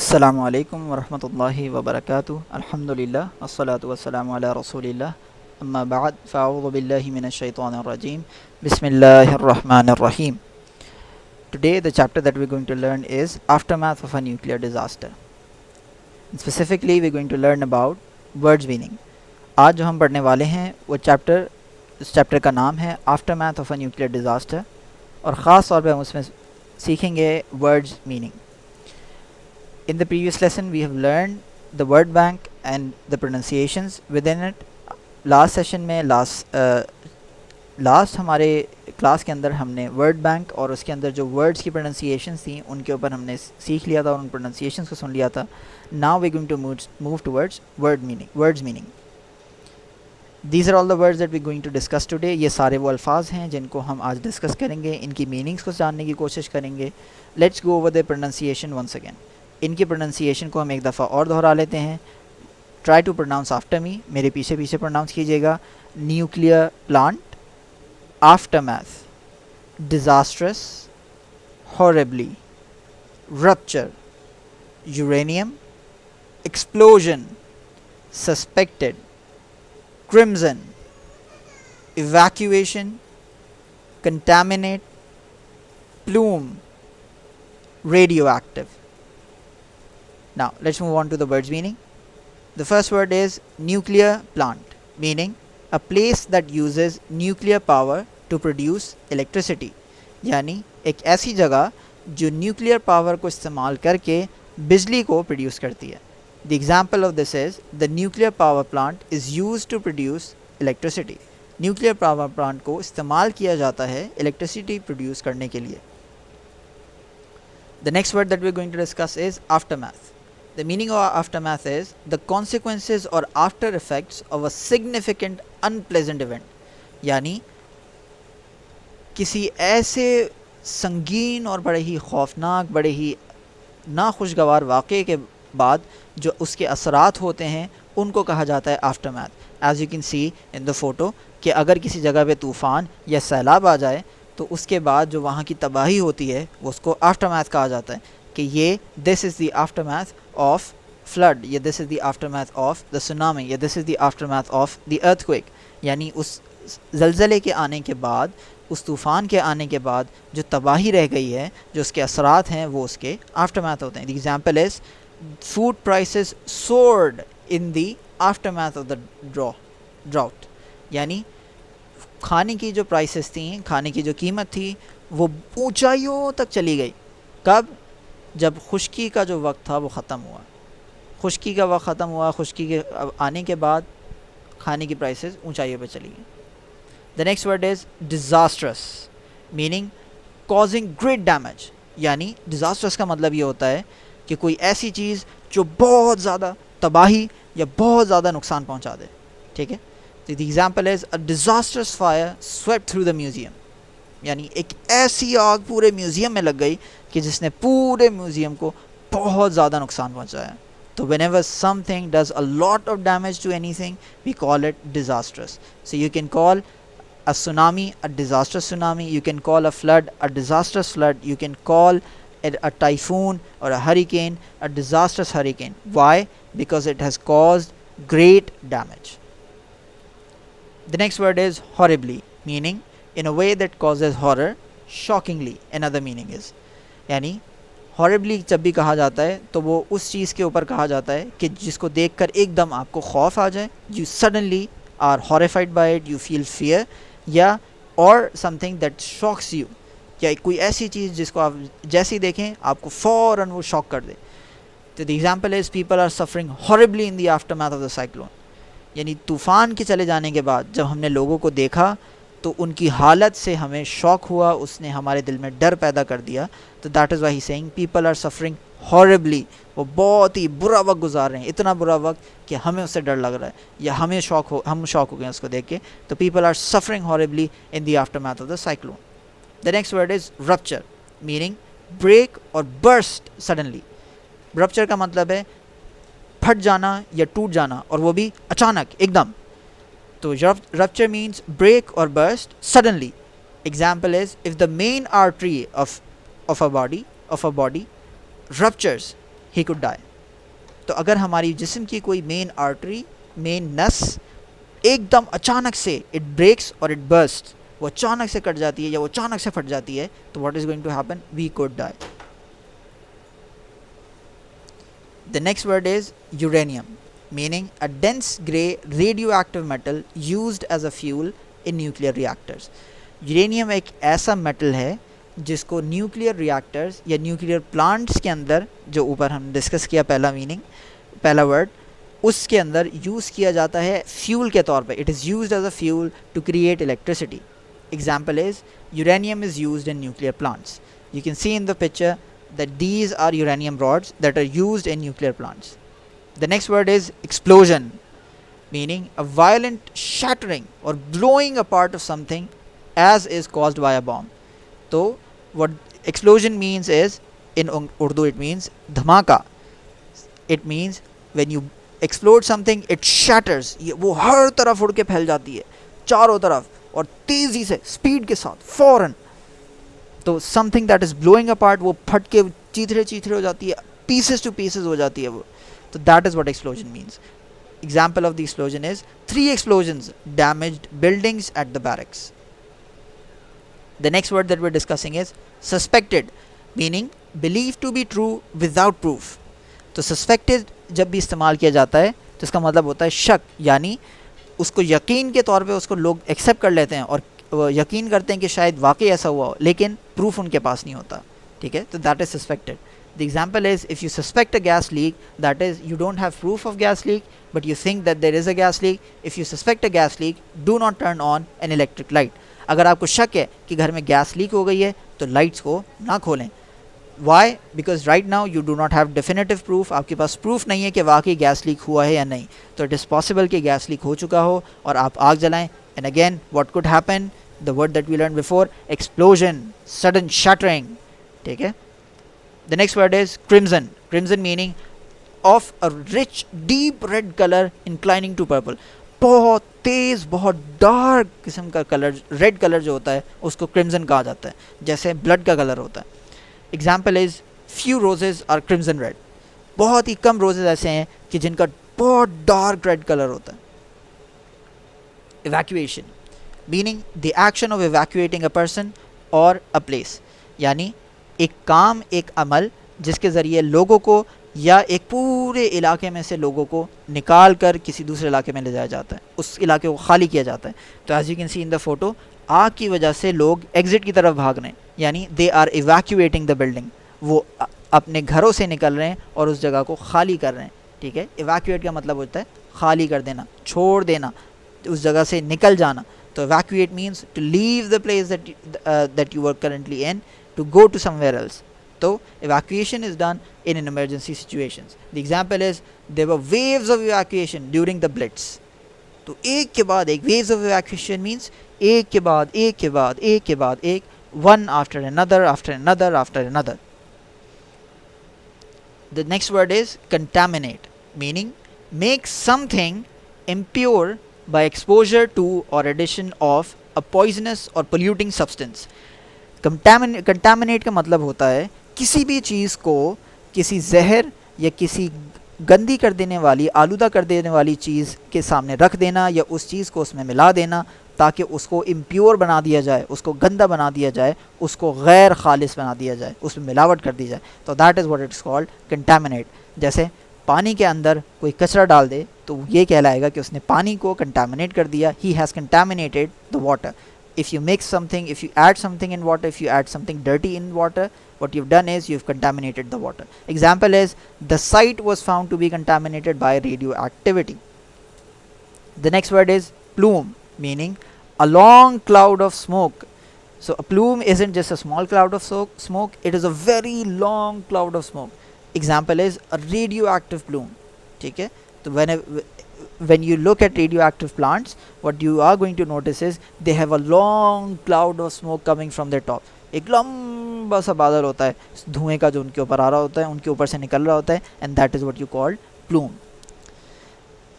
अस्सलामु अलैकुम वरहमतुल्लाहि वबरकातुहू अल्हम्दुलिल्लाह अस्सलातु वस्सलामु अला रसूलिल्लाह अम्मा बाद फ़अऊज़ु बिल्लाहि मिनश शैतानिर रजीम बिस्मिल्लाहिर रहमानिर रहीम. Today the chapter that we're going to learn is aftermath of a nuclear disaster. Specifically we're going to learn about words meaning. आज जो हम पढ़ने वाले हैं वो इस चैप्टर का नाम है aftermath of a nuclear disaster और ख़ास तौर पे हम उसमें सीखेंगे words meaning. In the previous lesson we have learned the word bank and the pronunciations within it. Last session में लास्ट हमारे क्लास के अंदर हमने वर्ड बैंक और उसके अंदर जो वर्ड्स की प्रोनाउंसिएशंस थी उनके ऊपर हमने सीख लिया था और उन प्रोनाउंसिएशंस को सुन लिया था. Now we going to move towards words meaning. These are all the words that we going to discuss today. ये सारे वो अल्फाज हैं जिनको हम आज डिस्कस करेंगे, इनकी मीनिंग्स को जानने की कोशिश करेंगे. Let's go over the pronunciation once again. इनकी प्रोनाउंसिएशन को हम एक दफ़ा और दोहरा लेते हैं. Try to pronounce after me, मेरे पीछे पीछे प्रोनाउंस कीजिएगा. Nuclear plant, aftermath, disastrous, horribly, rupture, uranium, explosion, suspected, crimson, evacuation, contaminate, plume, radioactive. Now let's move on to the words meaning. The first word is nuclear plant, meaning a place that uses nuclear power to produce electricity. यानी एक ऐसी जगह जो nuclear power को इस्तेमाल करके बिजली को प्रोड्यूस करती है. The example of this is the nuclear power plant is used to produce electricity. Nuclear power plant को इस्तेमाल किया जाता है इलेक्ट्रिसिटी प्रोड्यूस करने के लिए. The next word that we're going to discuss is aftermath. The meaning of aftermath is the consequences or after effects of a significant unpleasant event. यानी किसी ऐसे संगीन और बड़े ही खौफनाक, बड़े ही नाखुशगवार वाक़े के बाद जो उसके असरात होते हैं उनको कहा जाता है aftermath. As you can see in the photo कि अगर किसी जगह पे तूफ़ान या सैलाब आ जाए तो उसके बाद जो वहाँ की तबाही होती है वो उसको आफ्टरमैथ कहा जाता है कि ये this is the aftermath of flood, या this is the aftermath of the tsunami, या this is the aftermath of the earthquake. यानी उस ज़लज़ले के आने के बाद, उस तूफ़ान के आने के बाद जो तबाही रह गई है, जो उसके असरात हैं, वो उसके आफ्टरमैथ होते हैं. The example is food prices sword in the aftermath of the drought. यानी खाने की जो प्राइसेस थी, खाने की जो कीमत थी, वो ऊंचाइयों तक चली गई. कब? जब खुश्की का जो वक्त था वो ख़त्म हुआ. खुश्की का वक्त ख़त्म हुआ, खुश्की के आने के बाद खाने की प्राइसेस ऊंचाइयों पे चली गई. The next word is disastrous, meaning causing great damage. यानी डिज़ास्ट्रस का मतलब ये होता है कि कोई ऐसी चीज़ जो बहुत ज़्यादा तबाही या बहुत ज़्यादा नुकसान पहुँचा दे. ठीक है. The example is a disastrous fire swept through the museum. यानी एक ऐसी आग पूरे म्यूज़ियम में लग गई कि जिसने पूरे म्यूज़ियम को बहुत ज़्यादा नुकसान पहुंचाया. तो whenever something does a lot of damage to anything, we call it disastrous. So you can call a tsunami a disastrous tsunami, you can call a flood a disastrous flood, you can call a typhoon or a hurricane a disastrous hurricane. Why? Because it has caused great damage. The next word is horribly, meaning in a way that causes horror. Shockingly another meaning is, यानी horribly जब भी कहा जाता है तो वो उस चीज़ के ऊपर कहा जाता है कि जिसको देखकर एकदम आपको खौफ आ जाए. You suddenly are horrified by it, you feel fear, या or something that shocks you, या कोई ऐसी चीज़ जिसको आप जैसे ही देखें आपको फ़ौरन वो शॉक कर दे. तो the example is people are suffering horribly in the aftermath of the cyclone. यानी तूफ़ान के चले जाने के बाद जब हमने लोगों को देखा तो उनकी हालत से हमें शॉक हुआ, उसने हमारे दिल में डर पैदा कर दिया. तो that is why he saying people are suffering horribly. वो बहुत ही बुरा वक्त गुजार रहे हैं, इतना बुरा वक्त कि हमें उससे डर लग रहा है या हम शॉक हो गए उसको देख के. तो people are suffering horribly in the aftermath of the cyclone. The next word is rupture, meaning break और बर्स्ट सडनली. रप्चर का मतलब है फट जाना या टूट जाना, और वो भी अचानक एकदम. तो rupture means break or burst suddenly. Example is if the main artery of a body ruptures, he could die. तो अगर हमारी जिस्म की कोई मेन आर्टरी, मेन नस एकदम अचानक से इट ब्रेक्स और इट बर्स्ट, वो अचानक से कट जाती है या वो अचानक से फट जाती है, तो what is going to happen, we could die. The next word is uranium, meaning a dense grey radioactive metal used as a fuel in nuclear reactors. Uranium एक ऐसा मेटल है जिसको न्यूक्लियर रिएक्टर्स या न्यूक्लियर प्लांट्स के अंदर, जो ऊपर हम डिस्कस किया पहला मीनिंग, पहला वर्ड, उसके अंदर यूज़ किया जाता है फ्यूल के तौर पे. It is used as a fuel to create electricity. Example is uranium is used in nuclear plants. You can see in the picture that these are uranium rods that are used in nuclear plants. The next word is explosion, meaning a violent shattering or blowing apart of something as is caused by a bomb. So what explosion means is, in Urdu it means dhamaka. It means when you explode something it shatters. वो हर तरफ उड़ के फैल जाती है चारों तरफ और तेज़ी से स्पीड के साथ फ़ौरन. तो something that is blowing apart, वो फट के चीथड़े चीथड़े हो जाती है, पीसेस टू पीसेस हो जाती है वो. तो that is what explosion means. Example of the explosion is 3 explosions damaged buildings at the barracks. The next word that we're discussing is suspected, meaning believed to be true without proof. तो suspected जब भी इस्तेमाल किया जाता है तो इसका मतलब होता है शक, यानी उसको यकीन के तौर पे उसको लोग एक्सेप्ट कर लेते हैं और यकीन करते हैं कि शायद वाकई ऐसा हुआ हो, लेकिन प्रूफ उनके पास नहीं होता. ठीक है, तो that is suspected. The example is if you suspect a gas leak, that is you don't have proof of gas leak but you think that there is a gas leak. If you suspect a gas leak, do not turn on an electric light. अगर आपको शक है कि घर में gas leak हो गई है तो लाइट्स को ना खोलें. Why? Because right now you do not have definitive proof. आपके पास प्रूफ नहीं है कि वाकई गैस लीक हुआ है या नहीं. तो इट इज़ पॉसिबल कि गैस लीक हो चुका हो और आप आग जलाएं. And again what could happen, the word that we learned before, explosion, sudden shattering. ठीक है. The next word is crimson. Crimson meaning of a rich deep red color inclining to purple. बहुत तेज बहुत डार्क किस्म का colour, red colour जो होता है उसको क्रिम्जन कहा जाता है, जैसे ब्लड का कलर होता है. Example is few roses are crimson red. बहुत ही कम रोजेज ऐसे हैं कि जिनका बहुत डार्क रेड कलर होता है. Evacuation, meaning the action of evacuating a person or a place. यानी एक काम, एक अमल जिसके ज़रिए लोगों को या एक पूरे इलाके में से लोगों को निकाल कर किसी दूसरे इलाके में ले जाया जाता है, उस इलाके को खाली किया जाता है. तो as you can see in the photo, आग की वजह से लोग एग्ज़िट की तरफ भाग रहे हैं, यानी they are evacuating the building. वो अपने घरों से निकल रहे हैं और उस जगह को खाली कर रहे हैं. ठीक है, इवैक्यूएट का मतलब होता है खाली कर देना, छोड़ देना, उस जगह से निकल जाना. So evacuate means to leave the place that you are currently in to go to somewhere else. So evacuation is done in an emergency situations. The example is there were waves of evacuation during the Blitz. तो एक के बाद एक, waves of evacuation means एक के बाद एक के बाद एक के बाद एक, one after another after another after another. The next word is contaminate, meaning make something impure by exposure to or addition of a poisonous or polluting substance. Contaminate का मतलब होता है किसी भी चीज़ को किसी जहर या किसी गंदी कर देने वाली, आलूदा कर देने वाली चीज़ के सामने रख देना या उस चीज़ को उसमें मिला देना ताकि उसको इम्प्योर बना दिया जाए, उसको गंदा बना दिया जाए, उसको गैर खालिस बना दिया जाए, उसमें मिलावट कर दी जाए. तो that is what it's called contaminate. जैसे पानी के अंदर कोई कचरा डाल दे तो ये कहलाएगा कि उसने पानी को कंटामिनेट कर दिया, he has contaminated the water. If you mix something, if you add something in water, if you add something dirty in water, what you've done is you've contaminated the water. Example is the site was found to be contaminated by radioactivity. The next word is plume, meaning a long cloud of smoke. So a plume isn't just a small cloud of smoke, it is a very long cloud of smoke. Example is a radioactive plume. ठीक है, तो when you look at radioactive plants, what you are going to notice is they have a long cloud of smoke coming from their top. एक लंबा सा बादल होता है धुएं का जो उनके ऊपर आ रहा होता है, उनके ऊपर से निकल रहा होता है, and that is what you call plume.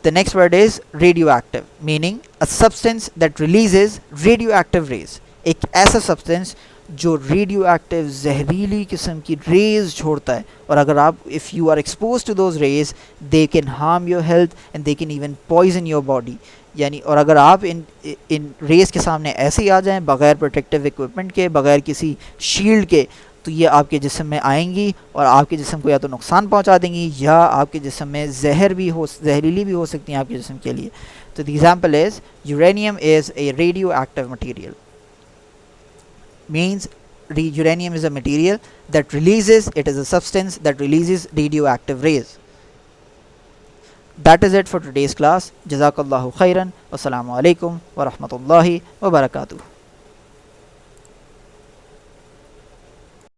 The next word is radioactive, meaning a substance that releases radioactive rays. एक ऐसा substance जो रेडियो एक्टिव जहरीली किस्म की रेज़ छोड़ता है, और अगर आप if you are expose to those rays they can harm your health and they can even poison your body. यानी और अगर आप इन रेज़ के सामने ऐसे ही आ जाएं बग़ैर प्रोटेक्टिव इक्विपमेंट के, बग़ैर किसी शील्ड के, तो ये आपके जिस्म में आएंगी और आपके जिस्म को या तो नुकसान पहुंचा देंगी या आपके जिस्म में जहरीली भी हो सकती हैं आपके जिस्म के लिए। तो the example is uranium is a radio active material, means uranium is a material that releases, it is a substance that releases radioactive rays. That is it for today's class. Jazakallahu khairan. Wassalamu alaikum wa rahmatullahi wa barakatuh.